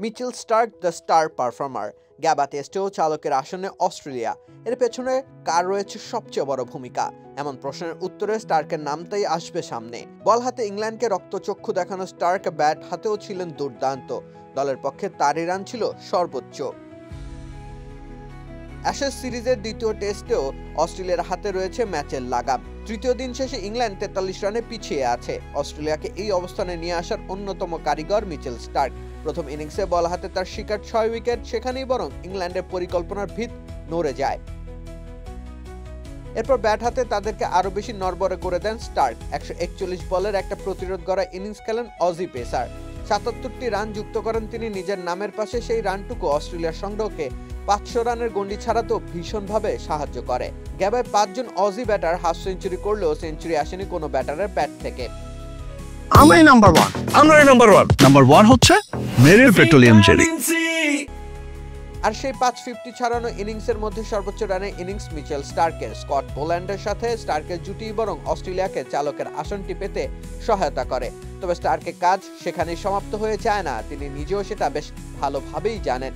Mitchell Starc the star performer. Gabba টেস্টেও চালকের আসনে অস্ট্রেলিয়া। এর পেছনে কার রয়েছে সবচেয়ে বড় ভূমিকা? এমন প্রশ্নের উত্তরে স্টার্কের নামটাই আসবে সামনে। বল হাতে ইংল্যান্ডকে রক্তচক্ষু দেখানো স্টার্ক ব্যাট হাতেও ছিলেন দুর্দান্ত। দলের পক্ষে তারই রান ছিল সর্বোচ্চ। অ্যাশেজ সিরিজের দ্বিতীয় টেস্টেও অস্ট্রেলিয়ার হাতে রয়েছে ম্যাচের লাগাম। তৃতীয় দিন শেষে ইংল্যান্ড 43 রানে পিছিয়ে আছে। অস্ট্রেলিয়াকে এই অবস্থানে নিয়ে আসার অন্যতম কারিগর মিচেল স্টার্ক। প্রথম ইনিংসে বল হাতে তার শিকার 6 উইকেট, সেখানেই বরং ইংল্যান্ডের পরিকল্পনার ভিত নড়ে যায়। এরপর ব্যাট হাতে তাদেরকে আরো বেশি নড়বড়ে করে দেন স্টার্ক। 141 বলের একটা প্রতিরোধ গড়া ইনিংস খেলেন অজি পেসার। 77টি রান যুক্ত করেন তিনি নিজের নামের পাশে। সেই রানটুকু অস্ট্রেলিয়ার সংগ্রহকে 500 রানের গন্ডি ছাড়াতেও ভীষণভাবে সাহায্য করে। গ্যাবায় 5 জন অজি ব্যাটার হাফ সেঞ্চুরি করলেও সেঞ্চুরি আসেনি কোনো ব্যাটারের ব্যাট থেকে। আমরাই নাম্বার ওয়ান। নাম্বার ওয়ান হচ্ছে মেরিল পেট্রোলিয়াম জেলি। আর সেই 550 ছাড়ানো ইনিংসের মধ্যে সর্বোচ্চ রানের ইনিংস মিচেল স্টার্কের। স্কট বোল্যান্ডের সাথে স্টার্কের জুটি বরং অস্ট্রেলিয়াকে চালকের আসনটি পেতে সহায়তা করে। তবে স্টার্কের কাজ সেখানেই সমাপ্ত হয়ে যায় না, তিনি নিজেও সেটা বেশ ভালোভাবেই জানেন।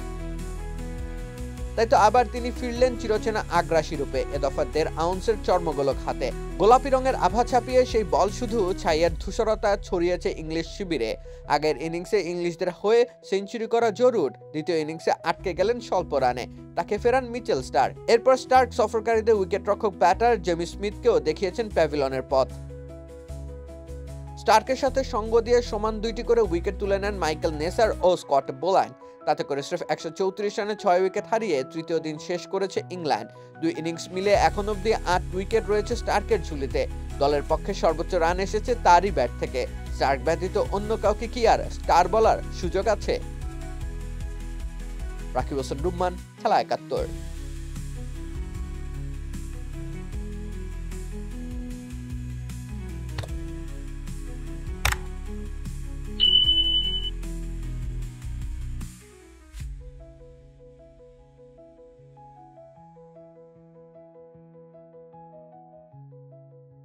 তাই তো আবার তিনি ফিরলেন চিরচেনা আগ্রাসী রূপে, এ দফা 1.5 আউন্সের চর্মগোলক হাতে। গোলাপি রঙের আভা ছাপিয়ে সেই বল শুধু ছাইয়ের ধূসরতা ছড়িয়েছে ইংলিশ শিবিরে। আগের ইনিংসে ইংলিশদের হয়ে সেঞ্চুরি করা জরুর, দ্বিতীয় ইনিংসে আটকে গেলেন স্বল্প রানে। তাকে ফেরান মিচেল স্টার্ক। এরপর স্টার্ক সফরকারীদের উইকেটরক্ষক ব্যাটার জেমি স্মিথকেও দেখিয়েছেন প্যাভিলনের পথ। স্টার্কের সাথে সঙ্গ দিয়ে সমান 2টি করে উইকেট তুলে নেন মাইকেল নেসার ও স্কট বোল্যান্ড। তাতে করে স্রেফ 134 রানে 6 উইকেট হারিয়ে তৃতীয় দিন শেষ করেছে ইংল্যান্ড। 2 ইনিংস মিলে এখন অব্দি 8 উইকেট রয়েছে স্টার্কের ঝুলিতে। দলের পক্ষে সর্বোচ্চ রান এসেছে তারই ব্যাট থেকে। স্টার্ক ব্যতীত অন্য কাউকে কি আর স্টার বলার সুযোগ আছে? রাকিব হোসেন রুম্মান, খেলা 71।